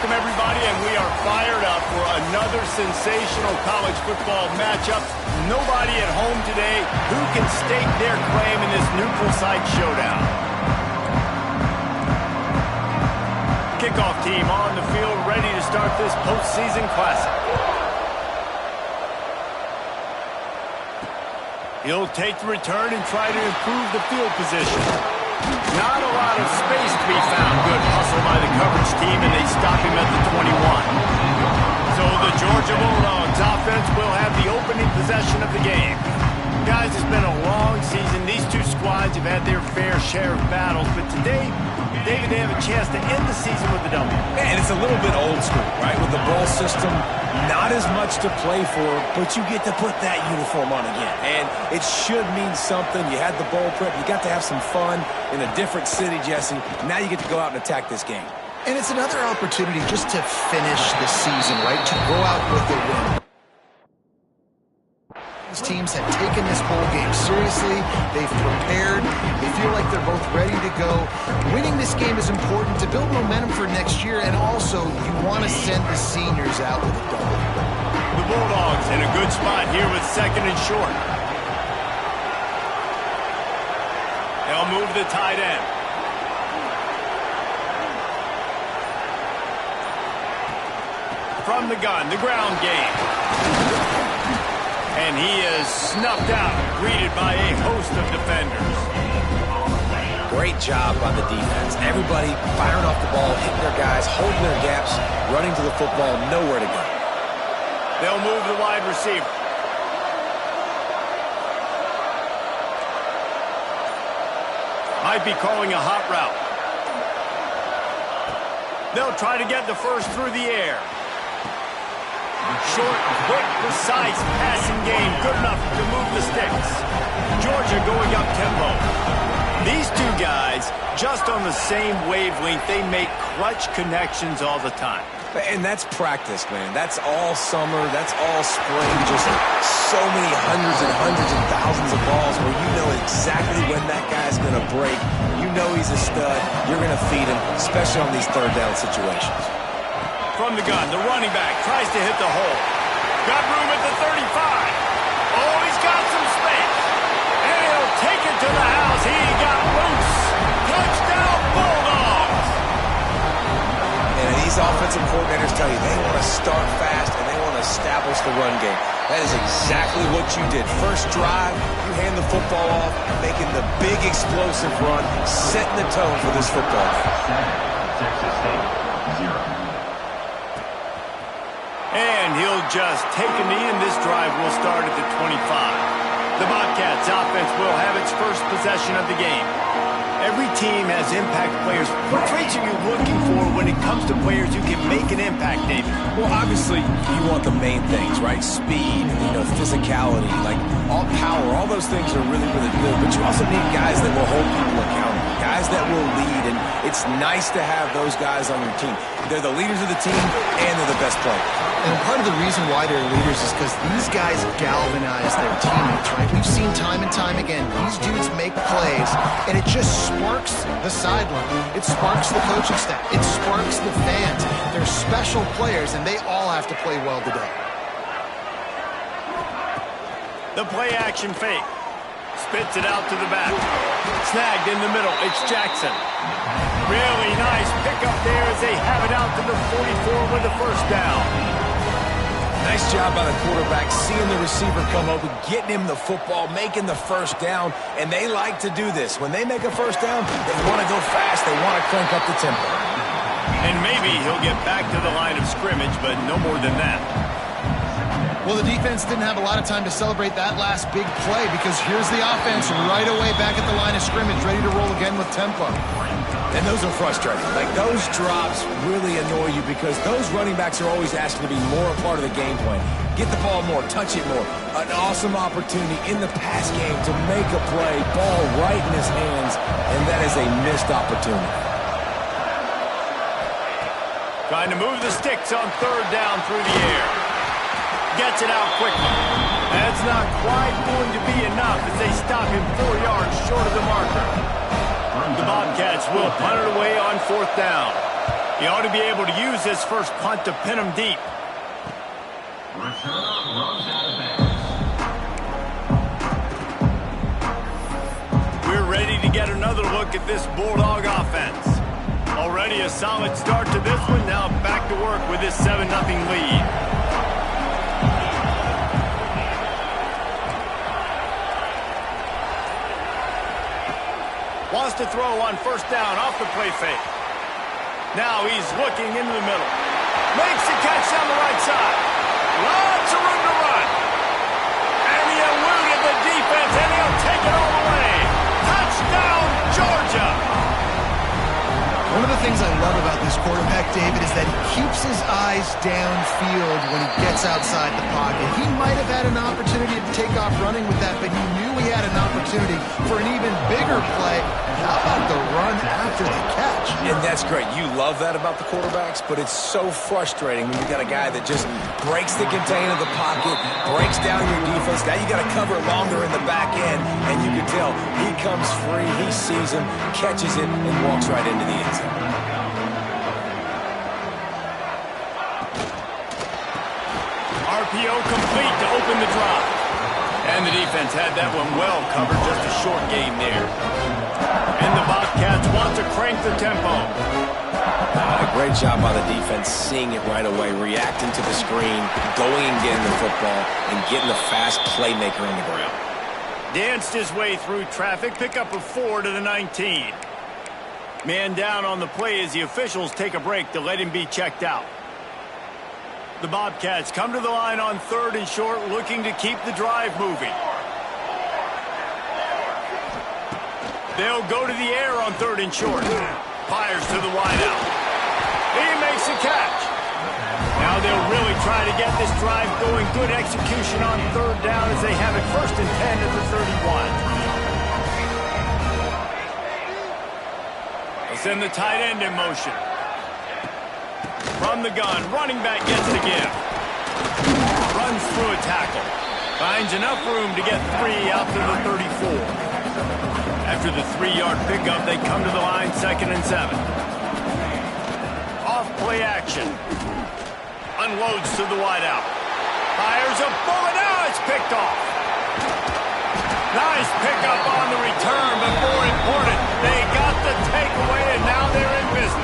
Welcome, everybody, and we are fired up for another sensational college football matchup. Nobody at home today who can stake their claim in this neutral site showdown. Kickoff team on the field, ready to start this postseason classic. He'll take the return and try to improve the field position. Not a lot of space to be found. Good hustle by the coverage team, and they stop him at the 21. So the Georgia Bulldogs offense will have the opening possession of the game. Guys, it's been a long season. These two squads have had their fair share of battles, but today, David, they have a chance to end the season with a W. And it's a little bit old school, right? With the bowl system, not as much to play for, but you get to put that uniform on again. And it should mean something. You had the bowl prep. You got to have some fun in a different city, Jesse. Now you get to go out and attack this game. And it's another opportunity just to finish the season, right? To go out with a win. These teams have taken this bowl game seriously. They've prepared. They feel like they're both ready to go. Winning this game is important to build momentum for next year, and also you want to send the seniors out with a W. The Bulldogs in a good spot here with second and short. They'll move the tight end. From the gun, the ground game. And he is snuffed out, greeted by a host of defenders. Great job by the defense. Everybody firing off the ball, hitting their guys, holding their gaps, running to the football, nowhere to go. They'll move the wide receiver. Might be calling a hot route. They'll try to get the first through the air. Short, quick, precise passing game. Good enough to move the sticks. Georgia going up tempo. These two guys, just on the same wavelength, they make clutch connections all the time. And that's practice, man. That's all summer. That's all spring. Just so many hundreds and thousands of balls where you know exactly when that guy's going to break. You know he's a stud. You're going to feed him, especially on these third down situations. From the gun, the running back tries to hit the hole. Got room at the 35. Oh, he's got some space. And he'll take it to the house. He got loose. Touchdown, Bulldogs. And these offensive coordinators tell you they want to start fast and they want to establish the run game. That is exactly what you did. First drive, you hand the football off, making the big explosive run, setting the tone for this football game. And he'll just take a knee, and this drive will start at the 25. The Bobcats offense will have its first possession of the game. Every team has impact players. What traits are you looking for when it comes to players who can make an impact, David? Well, obviously, you want the main things, right? Speed, physicality, like all power. All those things are really, really good. But you also need guys that will hold people accountable, guys that will lead. And it's nice to have those guys on your team. They're the leaders of the team, and they're the best players. And part of the reason why they're leaders is because these guys galvanize their teammates, right? We've seen time and time again, these dudes make plays, and it just sparks the sideline. It sparks the coaching staff. It sparks the fans. They're special players, and they all have to play well today. The play action fake. Spits it out to the back. Snagged in the middle. It's Jackson. Really nice pickup there as they have it out to the 44 with the first down. Nice job by the quarterback, seeing the receiver come over, getting him the football, making the first down, and they like to do this. When they make a first down, they want to go fast, they want to crank up the tempo. And maybe he'll get back to the line of scrimmage, but no more than that. Well, the defense didn't have a lot of time to celebrate that last big play because here's the offense right away back at the line of scrimmage, ready to roll again with tempo. And those are frustrating. Like, those drops really annoy you because those running backs are always asking to be more a part of the game plan. Get the ball more, touch it more. An awesome opportunity in the pass game to make a play, ball right in his hands, and that is a missed opportunity. Trying to move the sticks on third down through the air. Gets it out quickly. That's not quite going to be enough as they stop him 4 yards short of the marker. The Bobcats will punt it away on fourth down. He ought to be able to use this first punt to pin him deep. We're ready to get another look at this Bulldog offense. Already a solid start to this one. Now back to work with this 7-0 lead. Wants to throw on first down off the play fake. Now he's looking into the middle. Makes the catch down the right side. Lots of room to run. And he eluded the defense, and he'll take it all the way. Touchdown, Georgia! One of the things I love about this quarterback, David, is that he keeps his eyes downfield when he gets outside the pocket. He might have had an opportunity to take off running with that, but he knew he had an opportunity for an even bigger play. How about the run after the catch? And that's great. You love that about the quarterbacks, but it's so frustrating when you got a guy that just breaks the contain of the pocket, breaks down your defense. Now you got to cover longer in the back end, and you can tell he comes free, he sees him, catches it, and walks right into the end zone. RPO complete to open the drive. And the defense had that one well covered, just a short game there. And the Bobcats want to crank the tempo. Great job by the defense seeing it right away, reacting to the screen, going and getting the football, and getting the fast playmaker on the ground. Danced his way through traffic, pick up a 4 to the 19. Man down on the play as the officials take a break to let him be checked out. The Bobcats come to the line on 3rd and short, looking to keep the drive moving. They'll go to the air on 3rd and short. Fires to the wideout. He makes a catch. Now they'll really try to get this drive going. Good execution on 3rd down as they have it 1st and 10 at the 31. They'll send the tight end in motion. From the gun, running back gets the give. Runs through a tackle. Finds enough room to get 3 out to the 34. After the 3-yard pickup, they come to the line 2nd and 7. Off play action. Unloads to the wideout. Fires a bullet. Now it's picked off. Nice pickup on the return, but more important, they got the takeaway, and now they're in business.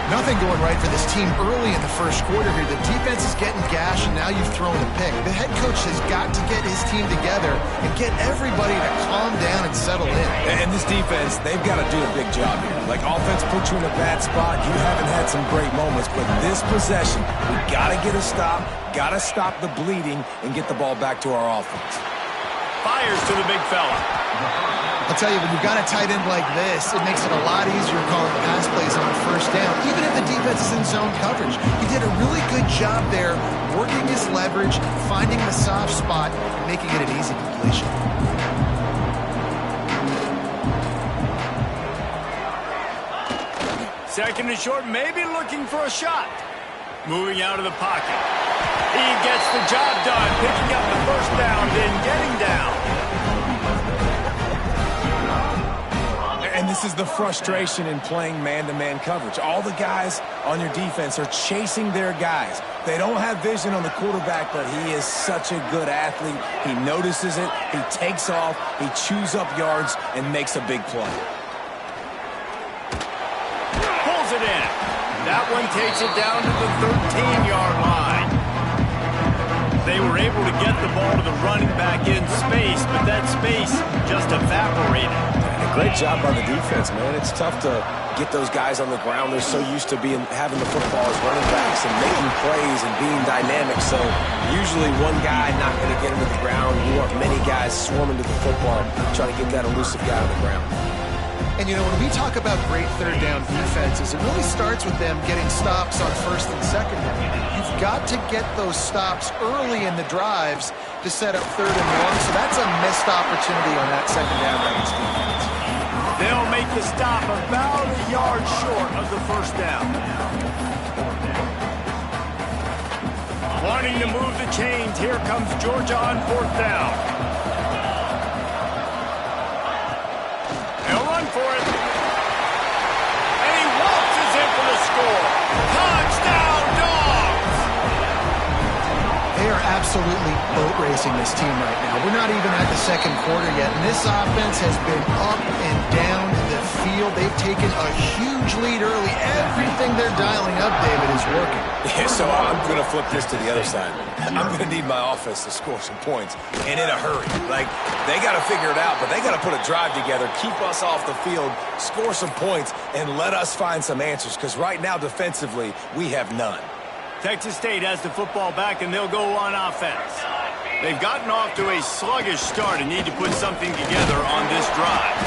Nothing going right for this team early in the first quarter here. The defense is getting gashed, and now you've thrown a pick. The head coach has got to get his team together and get everybody to calm down and settle in. And this defense, they've got to do a big job here. Like, offense put you in a bad spot. You haven't had some great moments, but this possession, we got to get a stop, got to stop the bleeding, and get the ball back to our offense. Fires to the big fella. I'll tell you, when you've got a tight end like this, it makes it a lot easier calling pass plays on 1st down, even if the defense is in zone coverage. He did a really good job there, working his leverage, finding the soft spot, and making it an easy completion. Second and short, maybe looking for a shot. Moving out of the pocket. He gets the job done, picking up the 1st down, then getting down. And this is the frustration in playing man-to-man coverage. All the guys on your defense are chasing their guys. They don't have vision on the quarterback, but he is such a good athlete. He notices it, he takes off, he chews up yards, and makes a big play. Pulls it in. That one takes it down to the 13-yard line. They were able to get the ball to the running back in space, but that space just evaporated. Great job by the defense, man. It's tough to get those guys on the ground. They're so used to having the football as running backs and making plays and being dynamic. So usually one guy not going to get him to the ground. You want many guys swarming to the football, trying to get that elusive guy on the ground. And, you know, when we talk about great 3rd down defenses, it really starts with them getting stops on 1st and 2nd down. You've got to get those stops early in the drives to set up 3rd and 1. So that's a missed opportunity on that 2nd down by this defense. They'll make the stop about a yard short of the 1st down. Wanting to move the chains, here comes Georgia on 4th down. They'll run for it. And he waltzes in for absolutely boat racing this team right now. We're not even at the second quarter yet, and this offense has been up and down the field. They've taken a huge lead early. Everything they're dialing up, David, is working. Yeah, so I'm going to flip this to the other side. I'm going to need my offense to score some points, and in a hurry. Like, they got to figure it out, but they got to put a drive together, keep us off the field, score some points, and let us find some answers, because right now, defensively, we have none. Texas State has the football back, and they'll go on offense. They've gotten off to a sluggish start and need to put something together on this drive.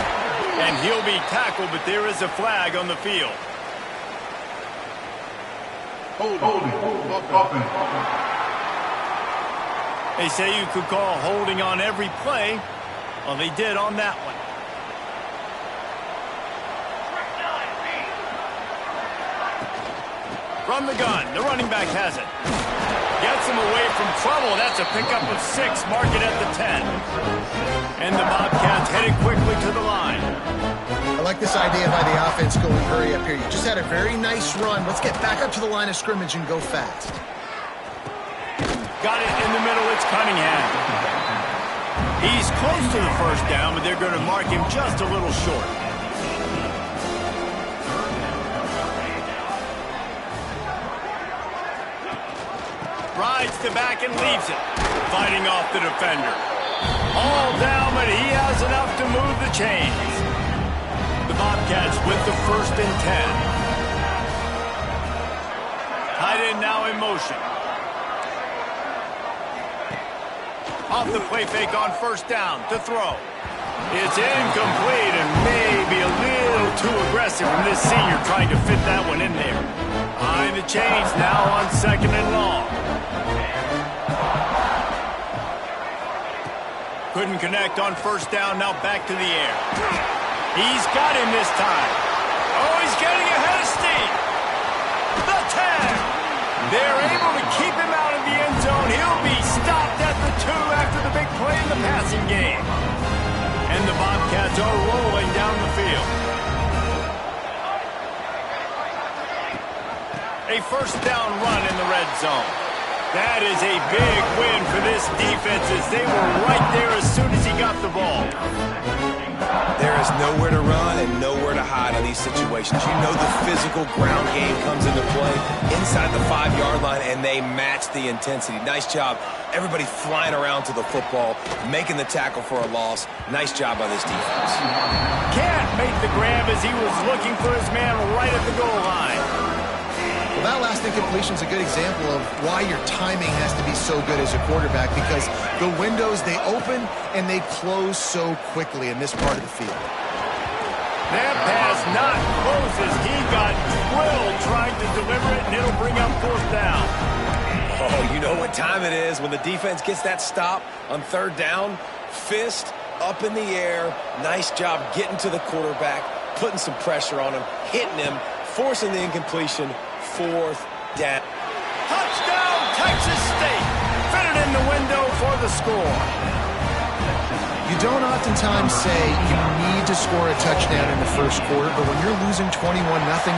And he'll be tackled, but there is a flag on the field. They say you could call holding on every play. Well, they did on that one. From the gun, the running back has it. Gets him away from trouble. That's a pickup of 6. Mark it at the 10. And the Bobcats headed quickly to the line. I like this idea by the offense going hurry up here. You just had a very nice run. Let's get back up to the line of scrimmage and go fast. Got it in the middle. It's Cunningham. He's close to the first down, but they're going to mark him just a little short. Rides the back and leaves it. Fighting off the defender. All down, but he has enough to move the chains. The Bobcats with the 1st and 10. Tight end now in motion. Off the play fake on 1st down to throw. It's incomplete and maybe a little too aggressive from this senior trying to fit that one in there. Behind the chains now on 2nd and long. Couldn't connect on 1st down, now back to the air. He's got him this time. Oh, he's getting ahead of steam. The 10. They're able to keep him out of the end zone. He'll be stopped at the 2 after the big play in the passing game. And the Bobcats are rolling down the field. A 1st down run in the red zone. That is a big win for this defense as they were right there as soon as he got the ball. There is nowhere to run and nowhere to hide in these situations. You know the physical ground game comes into play inside the 5-yard line, and they match the intensity. Nice job. Everybody flying around to the football, making the tackle for a loss. Nice job by this defense. Can't make the grab as he was looking for his man right at the goal line. Well, that last incompletion is a good example of why your timing has to be so good as a quarterback, because the windows, they open and they close so quickly in this part of the field. That pass not close as he got drilled trying to deliver it, and it'll bring up 4th down. Oh, you know what time it is when the defense gets that stop on 3rd down. Fist up in the air. Nice job getting to the quarterback, putting some pressure on him, hitting him, forcing the incompletion. 4th down. Touchdown, Texas State. Fitted in the window for the score. You don't oftentimes say you need to score a touchdown in the 1st quarter, but when you're losing 21-0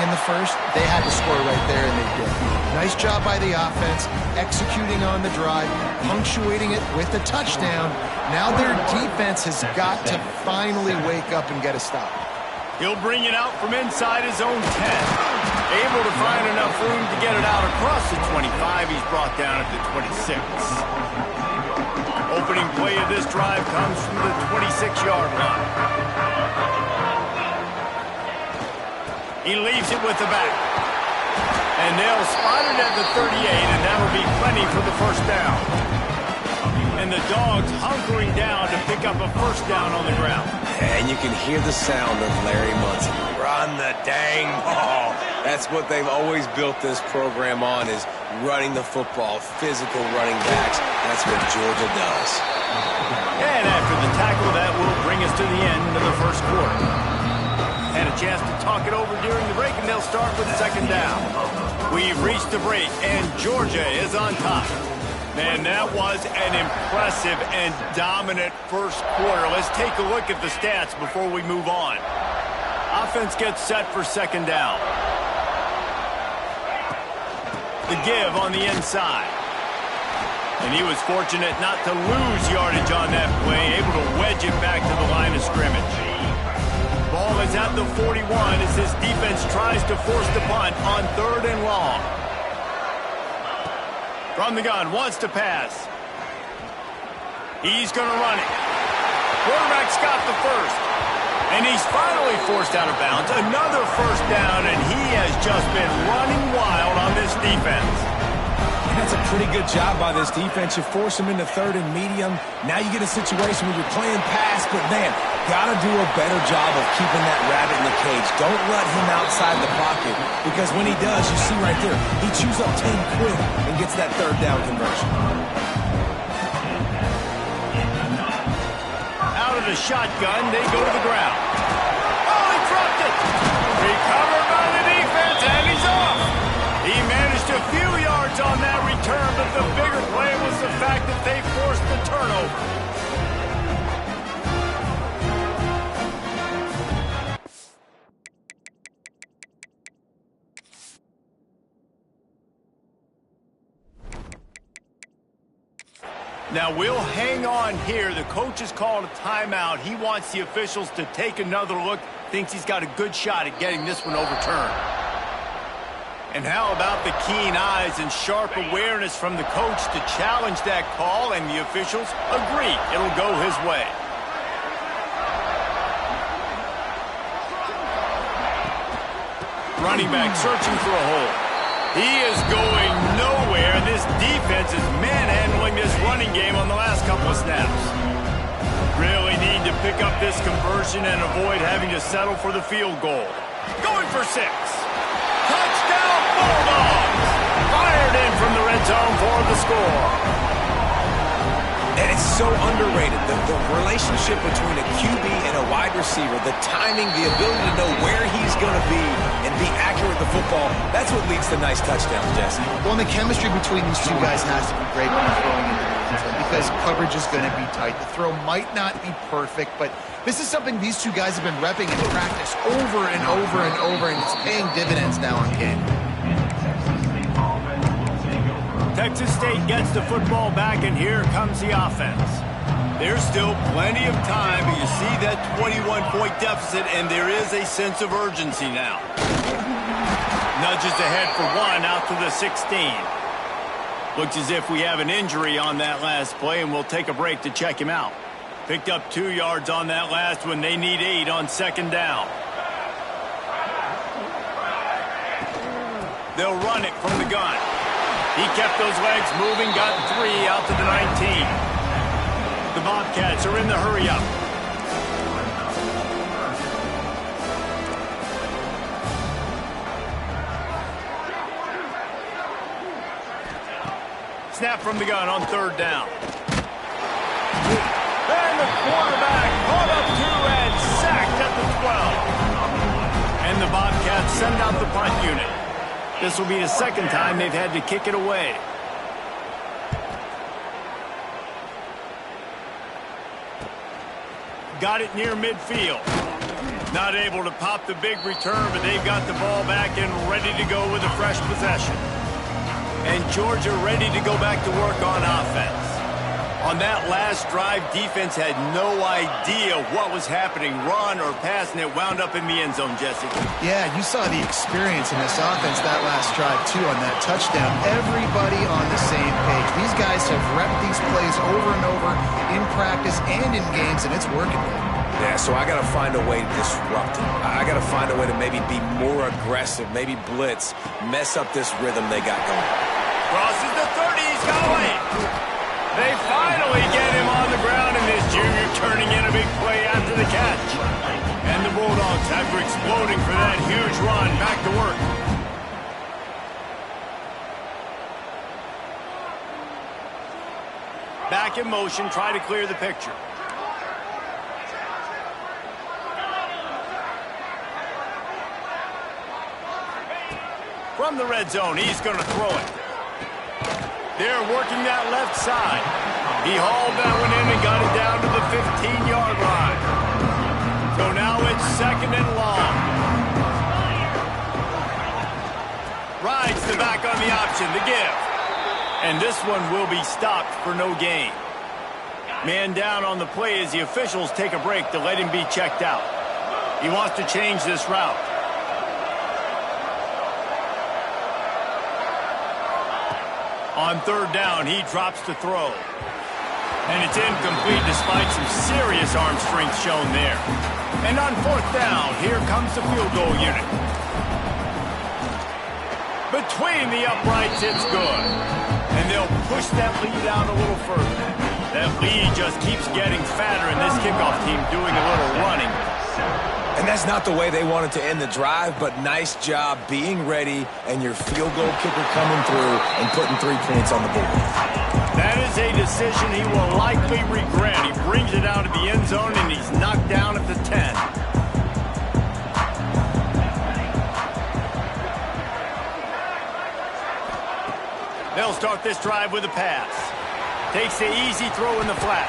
in the 1st, they had to score right there, and they did. Nice job by the offense, executing on the drive, punctuating it with a touchdown. Now their defense has got to finally wake up and get a stop. He'll bring it out from inside his own 10. Able to find enough room to get it out across the 25. He's brought down at the 26. Opening play of this drive comes from the 26-yard line. He leaves it with the back. And they'll spot it at the 38, and that'll be plenty for the 1st down. And the Dogs hunkering down to pick up a 1st down on the ground. And you can hear the sound of Larry Munson. Run the dang ball. That's what they've always built this program on, is running the football, physical running backs. That's what Georgia does. And after the tackle, that will bring us to the end of the 1st quarter. Had a chance to talk it over during the break, and they'll start with 2nd down. We've reached the break, and Georgia is on top. Man, that was an impressive and dominant 1st quarter. Let's take a look at the stats before we move on. Offense gets set for 2nd down. The give on the inside. And he was fortunate not to lose yardage on that play, able to wedge it back to the line of scrimmage. Ball is at the 41 as this defense tries to force the punt on 3rd and long. From the gun, wants to pass. He's going to run it. Quarterback's got the first. And he's finally forced out of bounds. Another first down, and he has just been running wild on this defense. And that's a pretty good job by this defense. You force them into 3rd and medium. Now you get a situation where you're playing pass, but man, got to do a better job of keeping that rabbit in the cage. Don't let him outside the pocket, because when he does, you see right there, he chews up 10 quick and gets that 3rd down conversion. Out of the shotgun, they go to the ground. Oh, he dropped it! Recovered by the defense, and he's off! He managed a few yards on that return, but the bigger play was the fact that they forced the turnover. Now we'll hang on here. The coach has called a timeout. He wants the officials to take another look. Thinks he's got a good shot at getting this one overturned. And how about the keen eyes and sharp awareness from the coach to challenge that call, and the officials agree it'll go his way. Running back searching for a hole. He is going nowhere. This defense is manhandling this running game on the last couple of snaps. Really need to pick up this conversion and avoid having to settle for the field goal. Going for 6. Touchdown Bulldogs! Fired in from the red zone for the score. And it's so underrated, the relationship between a QB and a wide receiver, the timing, the ability to know where he's going to be and be accurate with the football, that's what leads to nice touchdowns, Jesse. Well, and the chemistry between these two guys has to be great when you're throwing into the end zone, because coverage is going to be tight. The throw might not be perfect, but this is something these two guys have been repping in practice over and over and over, and it's paying dividends now in game. Texas State gets the football back, and here comes the offense. There's still plenty of time, but you see that 21-point deficit, and there is a sense of urgency now. Nudges ahead for 1 out to the 16. Looks as if we have an injury on that last play, and we'll take a break to check him out. Picked up 2 yards on that last one. They need 8 on 2nd down. They'll run it from the gun. He kept those legs moving, got 3 out to the 19. The Bobcats are in the hurry-up. Snap from the gun on 3rd down. And the quarterback caught up 2 and sacked at the 12. And the Bobcats send out the punt unit. This will be the 2nd time they've had to kick it away. Got it near midfield. Not able to pop the big return, but they've got the ball back and ready to go with a fresh possession. And Georgia ready to go back to work on offense. On that last drive, defense had no idea what was happening, run or pass, and it wound up in the end zone, Jesse. Yeah, you saw the experience in this offense that last drive, too, on that touchdown. Everybody on the same page. These guys have repped these plays over and over in practice and in games, and it's working. Yeah, so I got to find a way to disrupt it. I got to find a way to maybe be more aggressive, maybe blitz, mess up this rhythm they got going. Crosses the 30, he's got away. They finally get him on the ground, and this junior turning in a big play after the catch. And the Bulldogs, after exploding for that huge run, back to work. Back in motion, try to clear the picture. From the red zone, he's going to throw it. They're working that left side. He hauled that one in and got it down to the 15-yard line. So now it's 2nd and long. Rides the back on the option, the give. And this one will be stopped for no gain. Man down on the play as the officials take a break to let him be checked out. He wants to change this route. On third down, he drops to throw. And it's incomplete despite some serious arm strength shown there. And on fourth down, here comes the field goal unit. Between the uprights, it's good. And they'll push that lead out a little further. That lead just keeps getting fatter, and this kickoff team doing a little running. And that's not the way they wanted to end the drive, but nice job being ready and your field goal kicker coming through and putting 3 points on the board. That is a decision he will likely regret. He brings it out of the end zone, and he's knocked down at the 10. They'll start this drive with a pass. Takes the easy throw in the flat.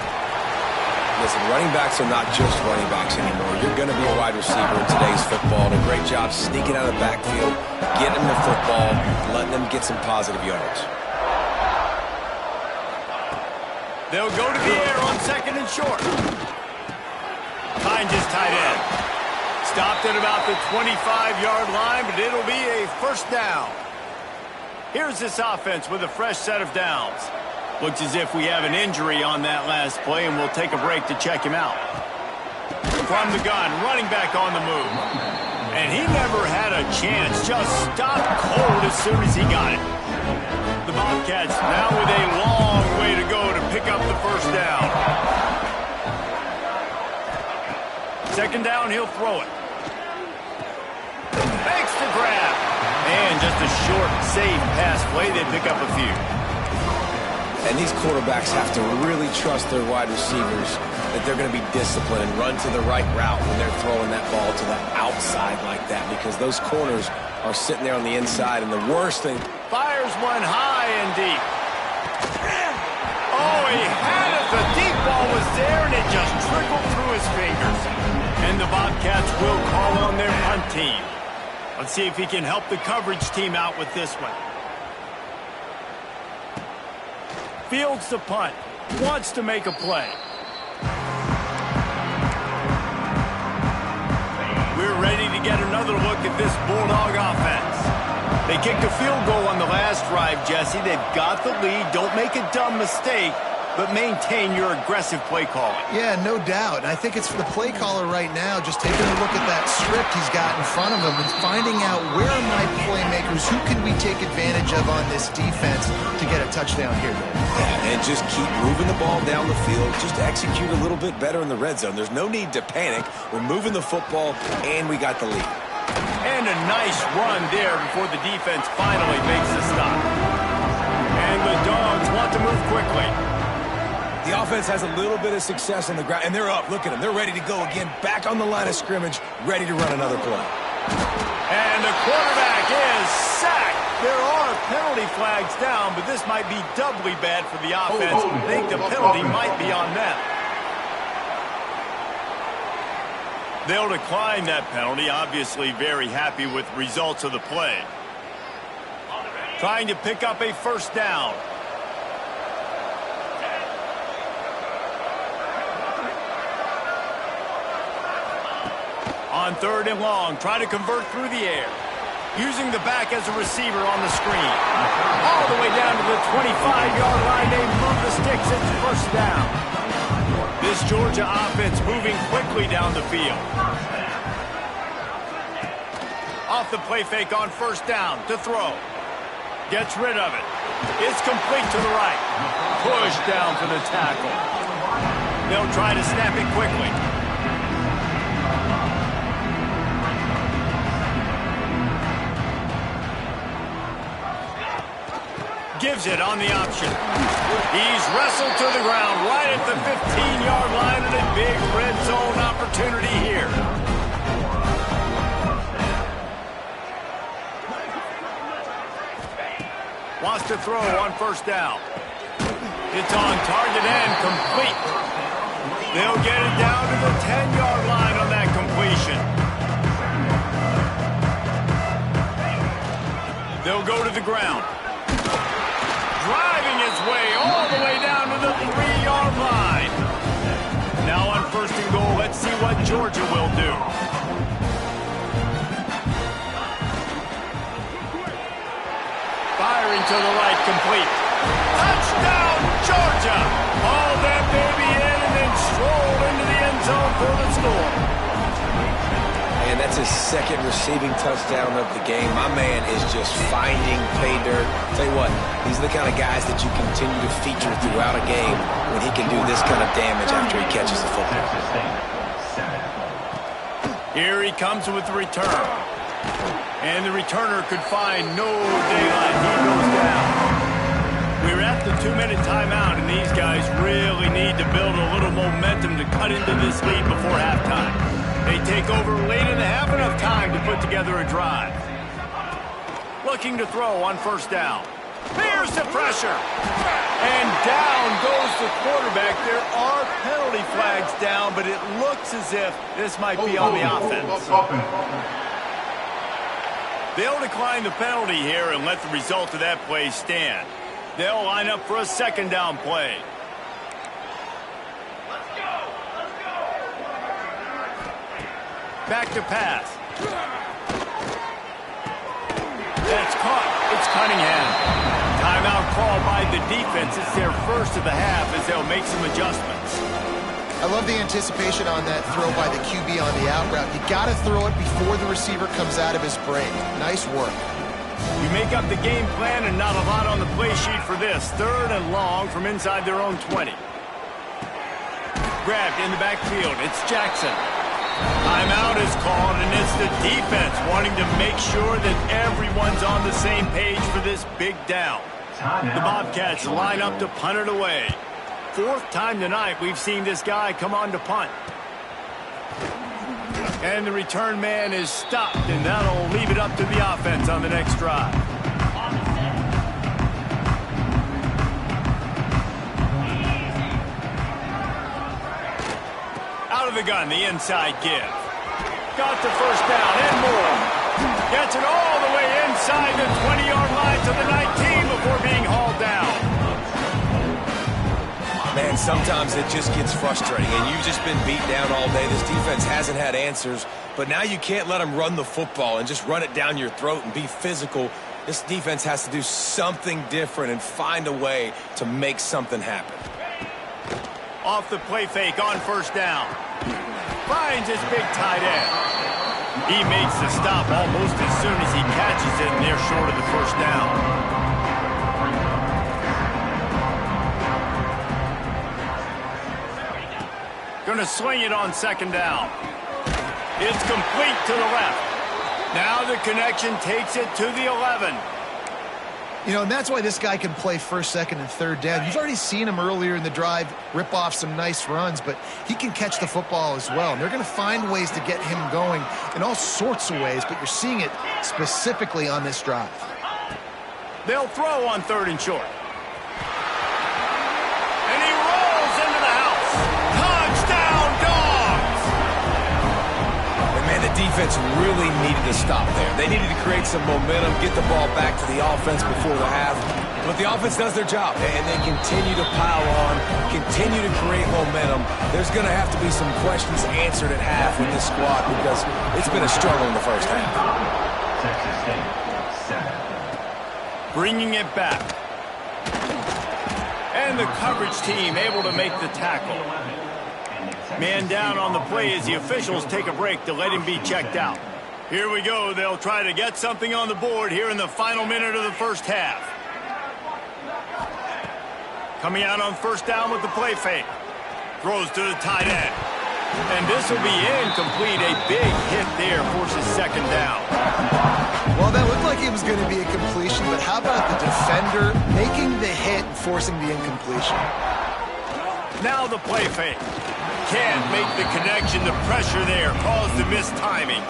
Listen, running backs are not just running backs anymore. You're going to be a wide receiver in today's football. And a great job sneaking out of the backfield, getting them the football, letting them get some positive yards. They'll go to the air on second and short. Finds his tight end. Stopped at about the 25-yard line, but it'll be a first down. Here's this offense with a fresh set of downs. Looks as if we have an injury on that last play, and we'll take a break to check him out. From the gun, running back on the move. And he never had a chance, just stopped cold as soon as he got it. The Bobcats now with a long way to go to pick up the first down. Second down, he'll throw it. Makes the grab. And just a short, safe pass play. They pick up a few. And these quarterbacks have to really trust their wide receivers that they're going to be disciplined and run to the right route when they're throwing that ball to the outside like that, because those corners are sitting there on the inside, and the worst thing... Fires one high and deep. Oh, he had it. The deep ball was there, and it just trickled through his fingers. And the Bobcats will call on their punt team. Let's see if he can help the coverage team out with this one. Fields the punt. Wants to make a play. We're ready to get another look at this Bulldog offense. They kicked a field goal on the last drive, Jesse. They've got the lead. Don't make a dumb mistake, but maintain your aggressive play calling. Yeah, no doubt. And I think it's for the play caller right now, just taking a look at that script he's got in front of him and finding out where are my playmakers, who can we take advantage of on this defense to get a touchdown here, Dave. Yeah, and just keep moving the ball down the field. Just execute a little bit better in the red zone. There's no need to panic. We're moving the football, and we got the lead. And a nice run there before the defense finally makes the stop. And the Dogs want to move quickly. The offense has a little bit of success on the ground, and they're up. Look at them. They're ready to go again, back on the line of scrimmage, ready to run another play. And the quarterback is sacked. There are penalty flags down, but this might be doubly bad for the offense. I think the penalty might be on them. They'll decline that penalty, obviously very happy with results of the play. Trying to pick up a first down. On third and long, try to convert through the air. Using the back as a receiver on the screen. All the way down to the 25-yard line. They move the sticks. It's first down. This Georgia offense moving quickly down the field. Off the play fake on first down to throw. Gets rid of it. It's complete to the right. Push down for the tackle. They'll try to snap it quickly. Gives it on the option. He's wrestled to the ground right at the 15-yard line, and a big red zone opportunity here. Wants to throw on first down. It's on target and complete. They'll get it down to the 10-yard line on that completion. They'll go to the ground. Driving Georgia will do. Firing to the right, complete. Touchdown, Georgia! Hauled that baby in and then strolled into the end zone for the score. And that's his second receiving touchdown of the game. My man is just finding pay dirt. Tell you what, these are the kind of guys that you continue to feature throughout a game when he can do this kind of damage after he catches the football. Here he comes with the return. And the returner could find no daylight. He goes down. We're at the 2-minute timeout, and these guys really need to build a little momentum to cut into this lead before halftime. They take over late in the half, enough time to put together a drive. Looking to throw on first down. Here's the pressure. And down goes the quarterback. There are penalty flags down, but it looks as if this might be on the offense. They'll decline the penalty here and let the result of that play stand. They'll line up for a second down play. Back to pass. That's caught. It's Cunningham. Timeout call by the defense. It's their first of the half as they'll make some adjustments. I love the anticipation on that throw by the QB on the out route. You got to throw it before the receiver comes out of his break. Nice work. You make up the game plan and not a lot on the play sheet for this. 3rd and long from inside their own 20. Grabbed in the backfield. It's Jackson. Timeout is called, and it's the defense wanting to make sure that everyone's on the same page for this big down. The Bobcats line up to punt it away. 4th time tonight we've seen this guy come on to punt. And the return man is stopped, and that'll leave it up to the offense on the next drive. Out of the gun, the inside give. Got the first down and more. Gets it all the way inside the 20-yard line to the 19 before being hauled down. Man, sometimes it just gets frustrating, and you've just been beat down all day. This defense hasn't had answers, but now you can't let them run the football and just run it down your throat and be physical. This defense has to do something different and find a way to make something happen. Off the play fake on first down. Finds his big tight end. He makes the stop almost as soon as he catches it, and they're short of the first down. Going to swing it on second down. It's complete to the left. Now the connection takes it to the 11. You know, and that's why this guy can play 1st, 2nd, and 3rd down. You've already seen him earlier in the drive rip off some nice runs, but he can catch the football as well. And they're going to find ways to get him going in all sorts of ways, but you're seeing it specifically on this drive. They'll throw on 3rd and short. And he rolls into the house. Touchdown, Dogs! And man, the defense really needed to stop there. They needed to create some momentum, get the ball back to the offense before the half. But the offense does their job, and they continue to pile on, continue to create momentum. There's going to have to be some questions answered at half with this squad because it's been a struggle in the first half. Bringing it back. And the coverage team able to make the tackle. Man down on the play as the officials take a break to let him be checked out. Here we go. They'll try to get something on the board here in the final minute of the first half. Coming out on first down with the play fake. Throws to the tight end. And this will be incomplete. A big hit there forces second down. Well, that looked like it was going to be a completion, but how about the defender making the hit, forcing the incompletion? Now the play fake. Can't make the connection. The pressure there caused the missed timing.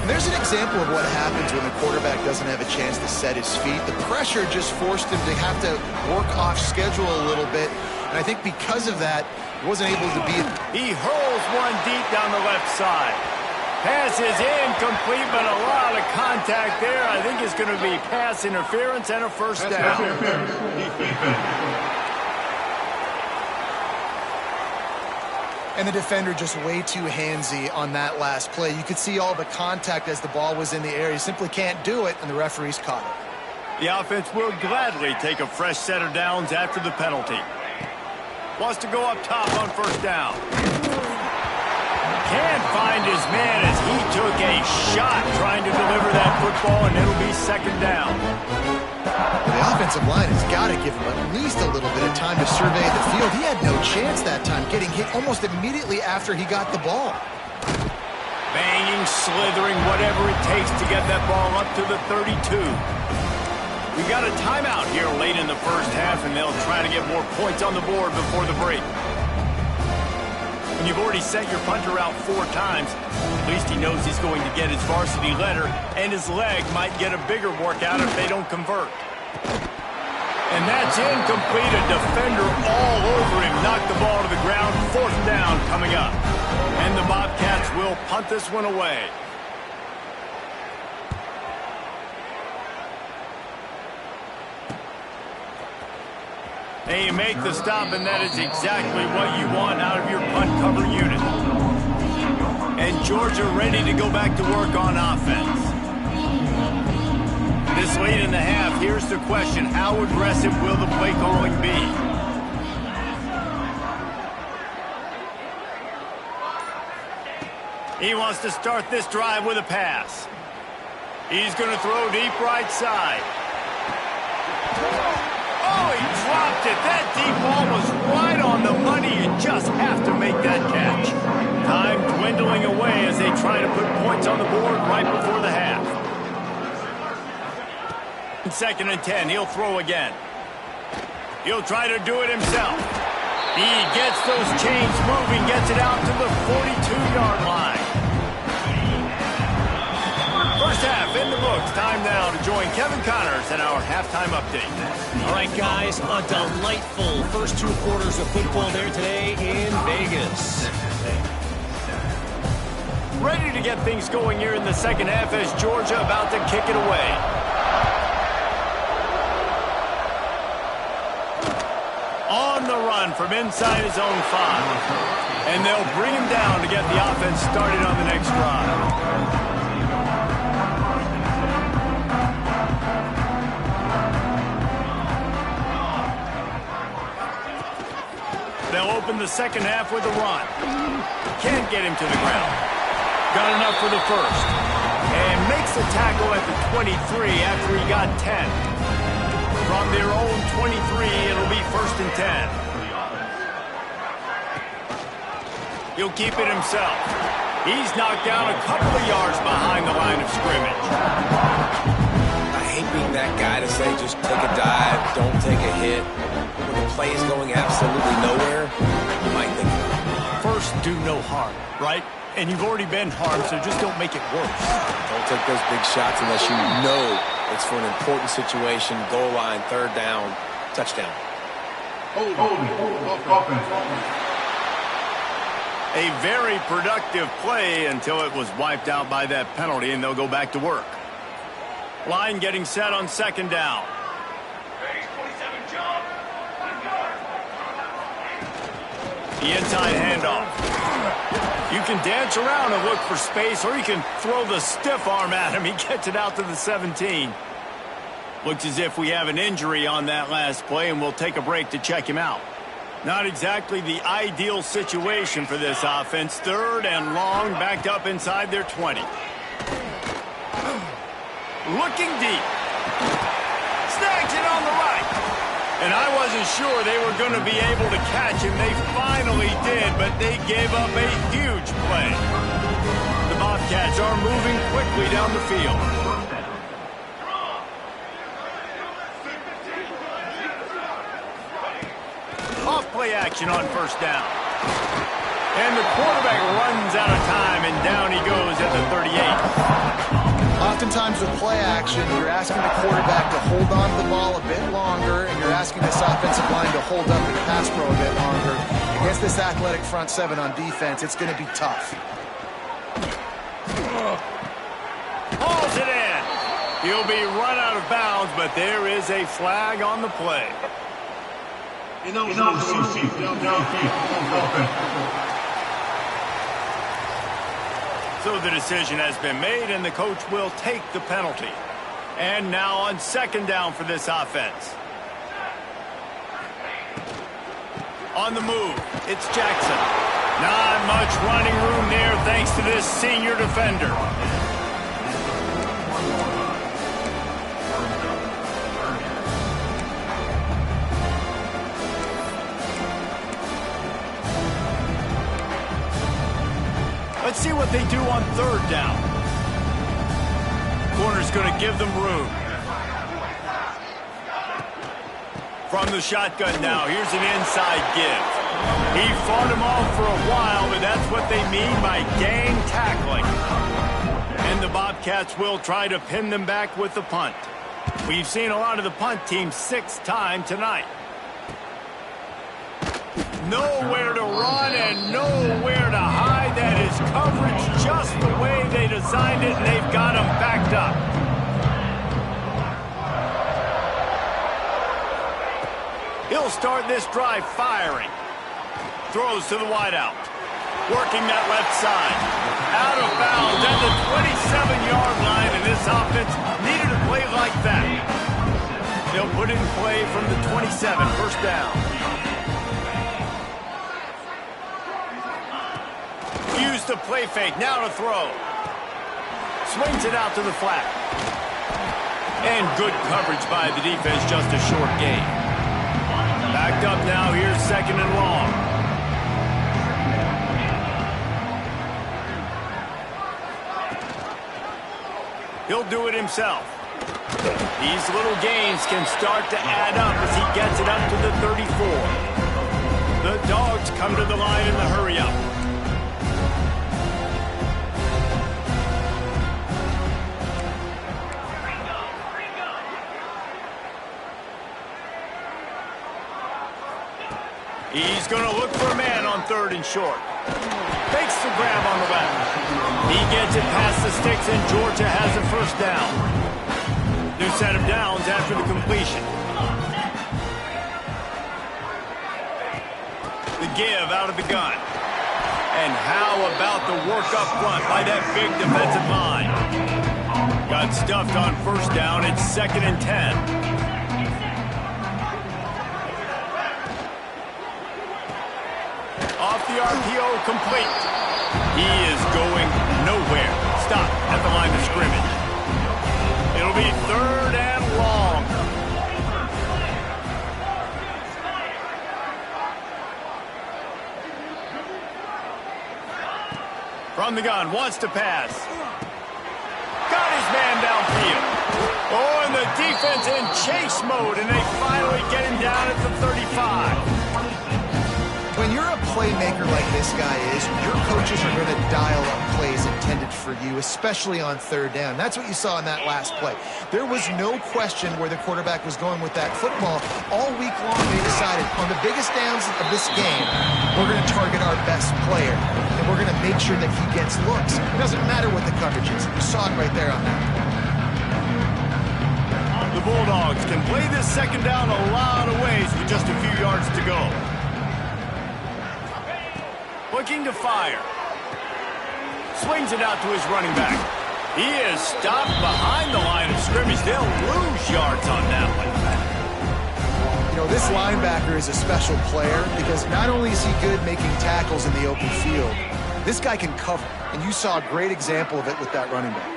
And there's an example of what happens when the quarterback doesn't have a chance to set his feet. The pressure just forced him to have to work off schedule a little bit. And I think because of that, he wasn't able to beat it. He hurls one deep down the left side. Pass is incomplete, but a lot of contact there. I think it's going to be pass interference and a first down. And the defender just way too handsy on that last play. You could see all the contact as the ball was in the air. You simply can't do it, and the referee's caught it. The offense will gladly take a fresh set of downs after the penalty. Wants to go up top on first down. Can't find his man as he took a shot trying to deliver that football, and it'll be second down. The offensive line has got to give him at least a little bit of time to survey the field. He had no chance that time, getting hit almost immediately after he got the ball. Banging, slithering, whatever it takes to get that ball up to the 32. We've got a timeout here late in the first half, and they'll try to get more points on the board before the break. When you've already sent your punter out 4 times, at least he knows he's going to get his varsity letter, and his leg might get a bigger workout if they don't convert. And that's incomplete. A defender all over him. Knocked the ball to the ground. Fourth down coming up. And the Bobcats will punt this one away. And you make the stop, and that is exactly what you want out of your punt cover unit. And Georgia ready to go back to work on offense. This late in the half, here's the question. How aggressive will the play calling be? He wants to start this drive with a pass. He's going to throw deep right side. Oh, he dropped it. That deep ball was right on the money. You just have to make that catch. Time dwindling away as they try to put points on the board right before the half. 2nd and 10, he'll throw again. He'll try to do it himself. He gets those chains moving, gets it out to the 42-yard line. First half in the books. Time now to join Kevin Connors in our halftime update. All right, guys, a delightful first 2 quarters of football there today in Vegas. Ready to get things going here in the second half as Georgia about to kick it away. On the run from inside his own 5. And they'll bring him down to get the offense started on the next drive. They'll open the second half with a run. Can't get him to the ground. Got enough for the first. And makes the tackle at the 23 after he got 10. From their own 23, it'll be 1st and 10. He'll keep it himself. He's knocked down a couple of yards behind the line of scrimmage. I hate being that guy to say just take a dive, don't take a hit. When the play is going absolutely nowhere, you might think first, do no harm, right? And you've already been harmed, so just don't make it worse. Don't take those big shots unless you know it's for an important situation, goal line, 3rd down, touchdown. A very productive play until it was wiped out by that penalty, and they'll go back to work. Line getting set on 2nd down. The inside handoff. You can dance around and look for space, or you can throw the stiff arm at him. He gets it out to the 17. Looks as if we have an injury on that last play, and we'll take a break to check him out. Not exactly the ideal situation for this offense. 3rd and long, backed up inside their 20. Looking deep. Snags it on the right. And I wasn't sure they were going to be able to catch him. They finally did, but they gave up a huge play. The Bobcats are moving quickly down the field. Off play action on 1st down. And the quarterback runs out of time, and down he goes at the 38. Oftentimes with play action, you're asking the quarterback to hold on to the ball a bit longer, and you're asking this offensive line to hold up in the pass pro a bit longer. Against this athletic front 7 on defense, it's going to be tough. Hauls it in. He'll be run out of bounds, but there is a flag on the play. So the decision has been made, and the coach will take the penalty. And now on second down for this offense. On the move, it's Jackson. Not much running room there thanks to this senior defender. Let's see what they do on third down. Corner's going to give them room. From the shotgun now, here's an inside give. He fought him off for a while, but that's what they mean by gang tackling. And the Bobcats will try to pin them back with the punt. We've seen a lot of the punt teams 6 times tonight. Nowhere to run and nowhere to hide. That is coverage just the way they designed it, and they've got them backed up. He'll start this drive firing. Throws to the wideout. Working that left side. Out of bounds at the 27-yard line, and this offense needed a play like that. They'll put it in play from the 27, first down. Use the play fake, now to throw. Swings it out to the flat. And good coverage by the defense, just a short gain. Backed up now, here's second and long. He'll do it himself. These little gains can start to add up as he gets it up to the 34. The Dogs come to the line in the hurry-up. He's going to look for a man on third and short. Fakes the grab on the left. He gets it past the sticks, and Georgia has a first down. New set of downs after the completion. The give out of the gun. And how about the work up front by that big defensive line? Got stuffed on first down. It's second and 10. Off the RPO, complete. He is going nowhere. Stop at the line of scrimmage. It'll be third and long. From the gun, wants to pass. Got his man downfield. Oh, and the defense in chase mode, and they finally get him down at the 35. When you're a playmaker like this guy is, your coaches are going to dial up plays intended for you, especially on third down. That's what you saw in that last play. There was no question where the quarterback was going with that football. All week long, they decided on the biggest downs of this game, we're going to target our best player, and we're going to make sure that he gets looks. It doesn't matter what the coverage is. You saw it right there on that. The Bulldogs can play this second down a lot of ways with just a few yards to go. Looking to fire. Swings it out to his running back. He is stopped behind the line of scrimmage. They'll lose yards on that one. You know, this linebacker is a special player because not only is he good making tackles in the open field, this guy can cover. And you saw a great example of it with that running back.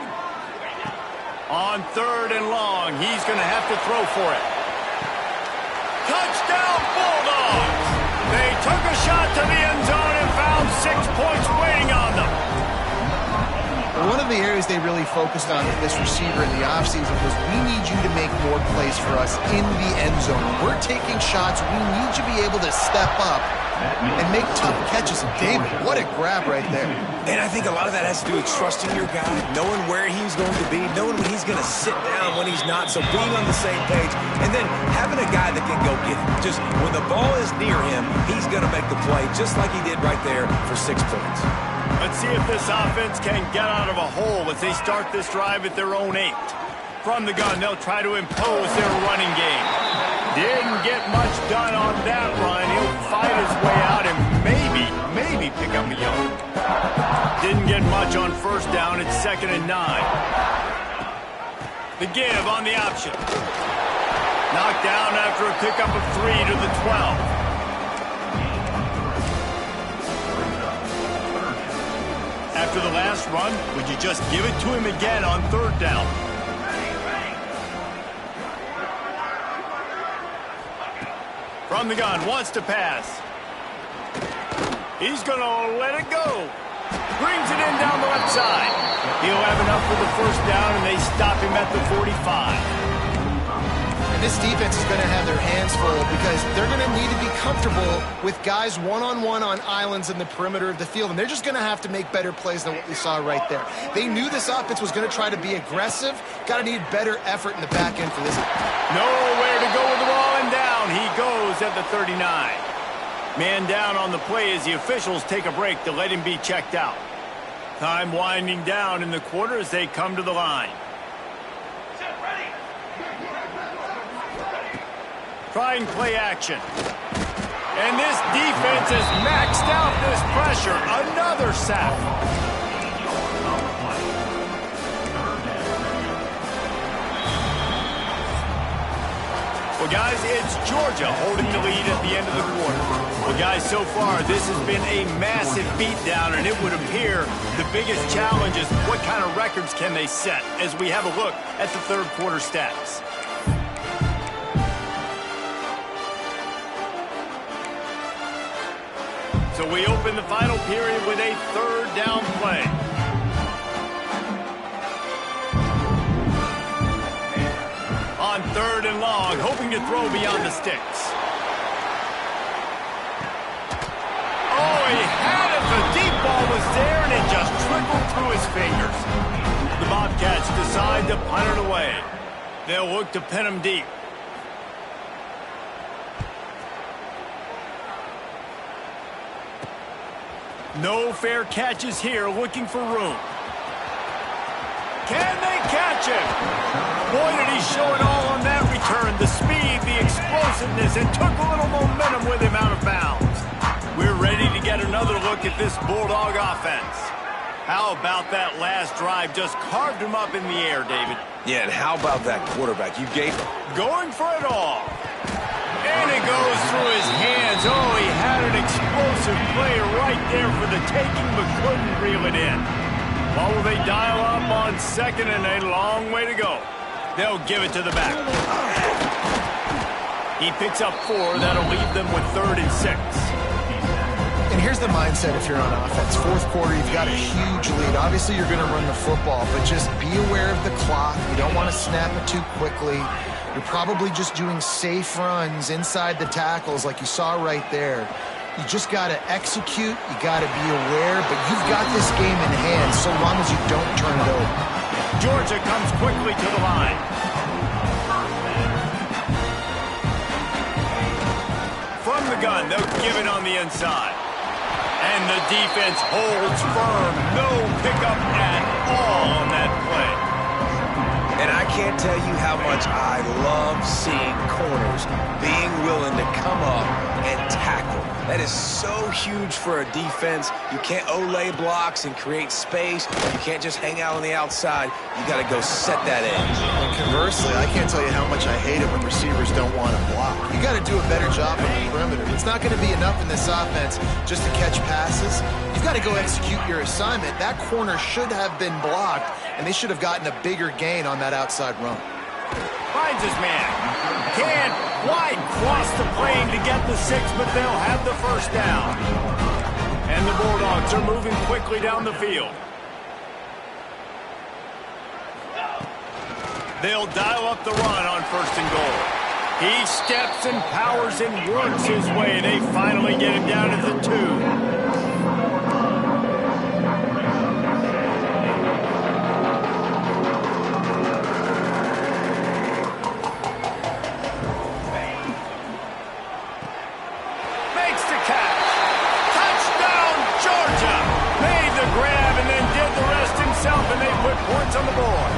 On third and long, he's going to have to throw for it. Touchdown, Bulldogs! They took a shot to the end zone and found 6 points waiting on them. One of the areas they really focused on with this receiver in the offseason was we need you to make more plays for us in the end zone. We're taking shots. We need you to be able to step up and make tough catches. And David, what a grab right there. And I think a lot of that has to do with trusting your guy, knowing where he's going to be, knowing when he's going to sit down, when he's not, so being on the same page, and then having a guy that can go get him. Just when the ball is near him, he's going to make the play just like he did right there for 6 points. Let's see if this offense can get out of a hole as they start this drive at their own 8. From the gun, they'll try to impose their running game. Didn't get much done on that run. He'll fight his way out and maybe pick up a yard. Didn't get get much on first down. It's 2nd and 9. The give on the option. Knocked down after a pickup of 3 to the 12. After the last run, would you just give it to him again on 3rd down? From the gun, wants to pass. He's going to let it go. Brings it in down the left side. He'll have enough for the first down, and they stop him at the 45. And this defense is going to have their hands full because they're going to need to be comfortable with guys one-on-one on islands in the perimeter of the field, and they're just going to have to make better plays than what we saw right there. They knew this offense was going to try to be aggressive. Got to need better effort in the back end for this. Nowhere to go with the ball, and down he goes at the 39. Man down on the play as the officials take a break to let him be checked out. Time winding down in the quarter as they come to the line. Trying play action. And this defense has maxed out this pressure. Another sack. Well, guys, it's Georgia holding the lead at the end of the quarter. Well, guys, so far, this has been a massive beatdown, and it would appear the biggest challenge is what kind of records can they set as we have a look at the 3rd quarter stats. So we open the final period with a 3rd down play. On 3rd and long, hoping to throw beyond the sticks. Oh, he had it. The deep ball was there, and it just trickled through his fingers. The Bobcats decide to punt it away. They'll look to pin him deep. No fair catches here, looking for room. Can they catch him? Boy, did he show it all on that return. The speed, the explosiveness, and took a little momentum with him out of bounds. We're ready to get another look at this Bulldog offense. How about that last drive? Just carved him up in the air, David. Yeah, and how about that quarterback? You gave him. Going for it all. And it goes through his hands. Oh, he had an explosive play right there for the taking, but couldn't reel it in. Well, will they dial up on 2nd and a long way to go? They'll give it to the back. He picks up 4. That'll leave them with 3rd and 6. And here's the mindset if you're on offense. 4th quarter, you've got a huge lead. Obviously, you're going to run the football, but just be aware of the clock. You don't want to snap it too quickly. You're probably just doing safe runs inside the tackles like you saw right there. You just got to execute. You got to be aware, but you've got this game in hand so long as you don't turn it over. Georgia comes quickly to the line. From the gun, they'll give it on the inside. And the defense holds firm. No pickup at all on that play. And I can't tell you how much I love seeing corners being willing to come up and tackle. That is so huge for a defense. You can't olay blocks and create space. You can't just hang out on the outside. You got to go set that edge. And conversely, I can't tell you how much I hate it when receivers don't want to block. You got to do a better job on the perimeter. It's not going to be enough in this offense just to catch passes. You've got to go execute your assignment. That corner should have been blocked, and they should have gotten a bigger gain on that outside run. Finds his man. Can't quite cross the plane to get the 6, but they'll have the first down. And the Bulldogs are moving quickly down the field. They'll dial up the run on 1st and goal. He steps and powers and works his way. They finally get him down to the 2. Points on the board.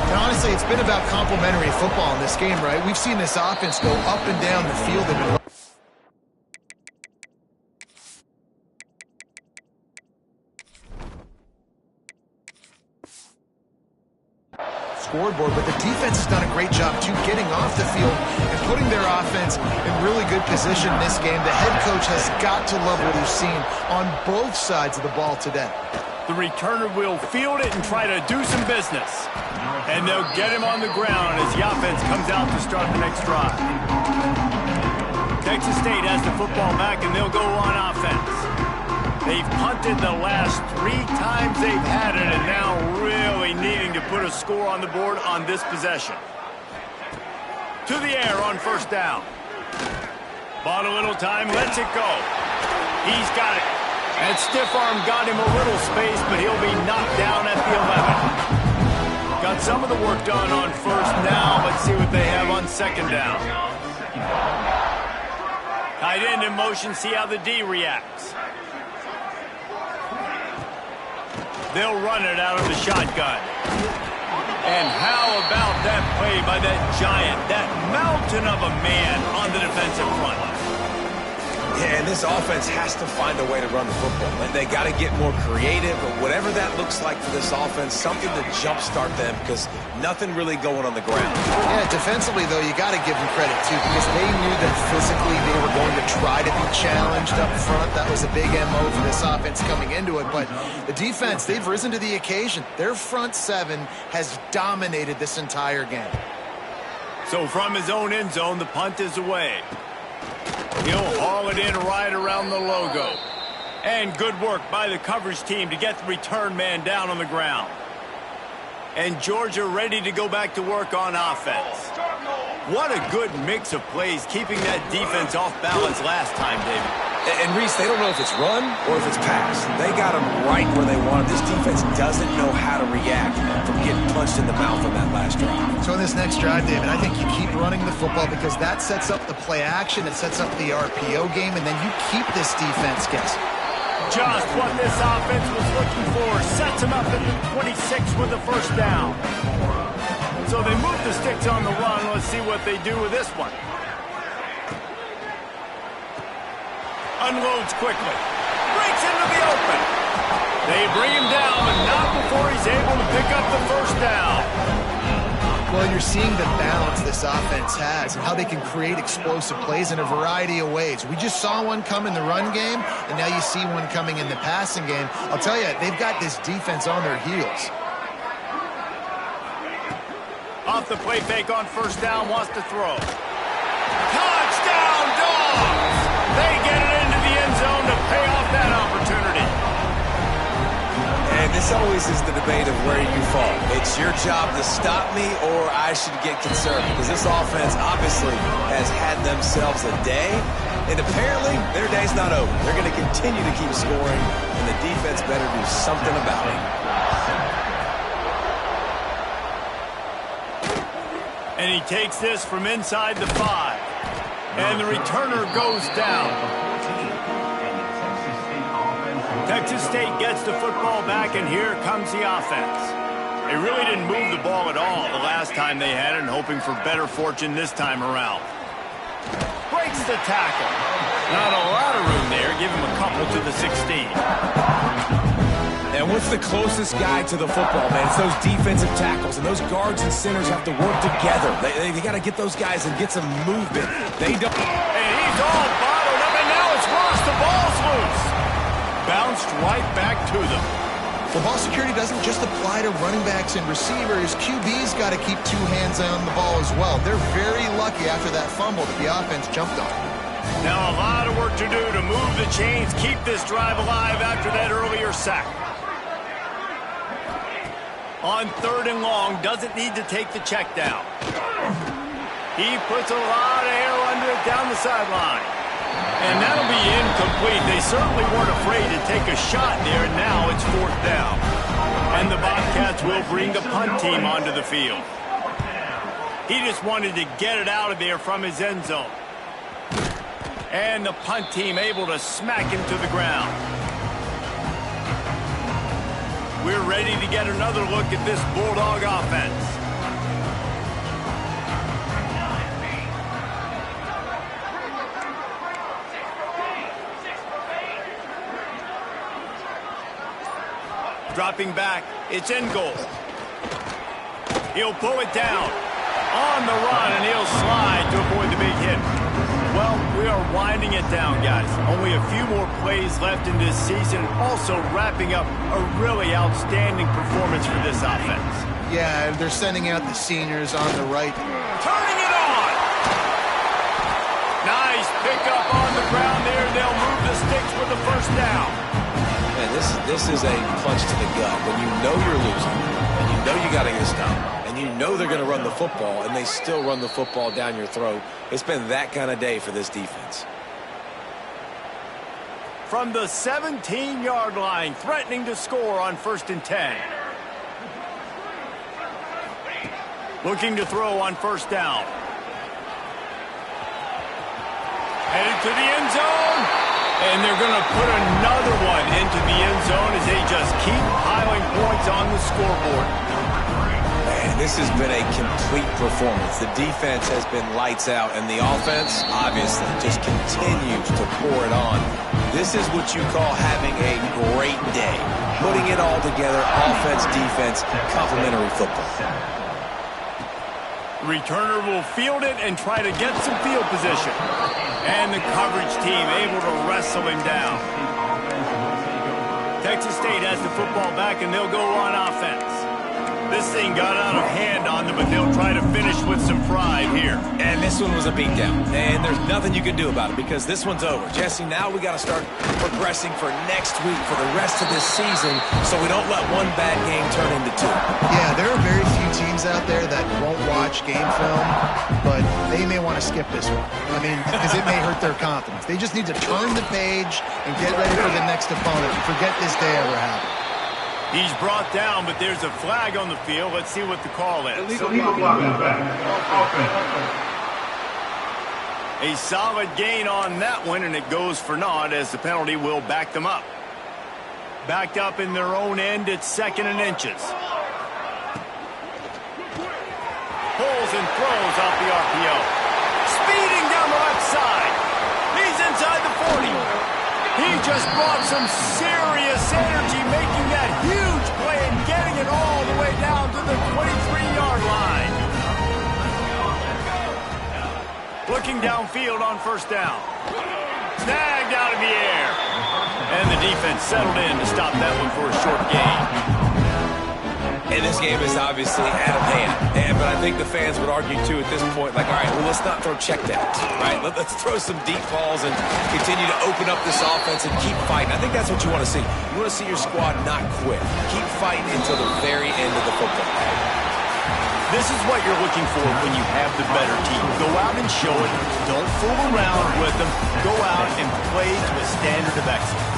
And honestly, it's been about complementary football in this game, right? We've seen this offense go up and down the field and scoreboard, but the defense has done a great job, too, getting off the field and putting their offense in really good position in this game. The head coach has got to love what he's seen on both sides of the ball today. The returner will field it and try to do some business. And they'll get him on the ground as the offense comes out to start the next drive. Texas State has the football back, and they'll go on offense. They've punted the last 3 times they've had it, and now really needing to put a score on the board on this possession. To the air on first down. Bought a little time, lets it go. He's got it. That stiff arm got him a little space, but he'll be knocked down at the 11. Got some of the work done on first down. Let's see what they have on second down. Tight end in motion, see how the D reacts. They'll run it out of the shotgun. And how about that play by that giant, that mountain of a man on the defensive front? Yeah, and this offense has to find a way to run the football. And they got to get more creative, but whatever that looks like for this offense, something to jumpstart them because nothing really going on the ground. Yeah, defensively, though, you got to give them credit, too, because they knew that physically they were going to try to be challenged up front. That was a big MO for this offense coming into it. But the defense, they've risen to the occasion. Their front seven has dominated this entire game. So from his own end zone, the punt is away. He'll haul it in right around the logo. And good work by the coverage team to get the return man down on the ground. And Georgia ready to go back to work on offense. What a good mix of plays, keeping that defense off balance last time, David. And Reese, they don't know if it's run or if it's pass. They got them right where they want them. This defense doesn't know how to react from getting punched in the mouth on that last drive. So in this next drive, David, I think you keep running the football because that sets up the play action, it sets up the RPO game, and then you keep this defense guessing. Just what this offense was looking for. Sets him up at the 26 with the first down. So they move the sticks on the run. Let's see what they do with this one. Unloads quickly. Breaks into the open. They bring him down, but not before he's able to pick up the first down. Well, you're seeing the balance this offense has and how they can create explosive plays in a variety of ways. We just saw one come in the run game, and now you see one coming in the passing game. I'll tell you, they've got this defense on their heels. Off the play fake on first down, wants to throw. Touchdown, Dogs! They get it into the end zone to pay off that opportunity. And this always is the debate of where you fall. It's your job to stop me or I should get concerned because this offense obviously has had themselves a day, and apparently their day's not over. They're going to continue to keep scoring, and the defense better do something about it. And he takes this from inside the 5. And the returner goes down. Texas State gets the football back, and here comes the offense. They really didn't move the ball at all the last time they had it, and hoping for better fortune this time around. Breaks the tackle. Not a lot of room there. Give him a couple to the 16. And what's the closest guy to the football, man? It's those defensive tackles, and those guards and centers have to work together. They got to get those guys and get some movement. They don't. And he's all bottled up, and now it's Ross. The ball's loose. Bounced right back to them. Well, ball security doesn't just apply to running backs and receivers. QB's got to keep 2 hands on the ball as well. They're very lucky after that fumble that the offense jumped on. Now a lot of work to do to move the chains, keep this drive alive after that earlier sack. On 3rd and long, doesn't need to take the check down. He puts a lot of air under it down the sideline. And that'll be incomplete. They certainly weren't afraid to take a shot there, and now it's 4th down. And the Bobcats will bring the punt team onto the field. He just wanted to get it out of there from his end zone. And the punt team able to smack him to the ground. We're ready to get another look at this Bulldog offense. Dropping back, it's Ingold. He'll pull it down. On the run, and he'll slide to avoid the big hit. Well, we are winding it down, guys. Only a few more plays left in this season, also wrapping up a really outstanding performance for this offense. Yeah, they're sending out the seniors on the right. Turning it on! Nice pickup on the ground there. They'll move the sticks with the first down. Man, this is a punch to the gut. When you know you're losing, and you know you got to get a stop, and you know they're going to run the football, and they still run the football down your throat. It's been that kind of day for this defense. From the 17-yard line, threatening to score on 1st and 10. Looking to throw on 1st down. Headed to the end zone. And they're going to put another one into the end zone as they just keep piling points on the scoreboard. Man, this has been a complete performance. The defense has been lights out, and the offense, obviously, just continues to pour it on. This is what you call having a great day. Putting it all together, offense, defense, complementary football. Returner will field it and try to get some field position. And the coverage team able to wrestle him down. Texas State has the football back, and they'll go on offense. This thing got out of hand on them, but they'll try to finish with some pride here. And this one was a beatdown. And there's nothing you can do about it because this one's over. Jesse, now we got to start progressing for next week, for the rest of this season, so we don't let one bad game turn into two. Yeah, there are very few teams out there that won't watch game film, but they may want to skip this one. I mean, because it may hurt their confidence. They just need to turn the page and get ready for the next opponent and forget this day ever happened. He's brought down, but there's a flag on the field. Let's see what the call is. Illegal blocking back. A solid gain on that one, and it goes for naught as the penalty will back them up. Backed up in their own end at 2nd and inches. Pulls and throws off the RPO. Speeding down the left side. He's inside the 40. He just brought some serious energy, making that huge play and getting it all the way down to the 23-yard line. Looking downfield on 1st down. Snagged out of the air. And the defense settled in to stop that one for a short gain. And this game is obviously out of hand. But I think the fans would argue, too, at this point, like, all right, well, let's not throw checkdowns, right? Let's throw some deep balls and continue to open up this offense and keep fighting. I think that's what you want to see. You want to see your squad not quit. Keep fighting until the very end of the football game. This is what you're looking for when you have the better team. Go out and show it. Don't fool around with them. Go out and play to a standard of excellence.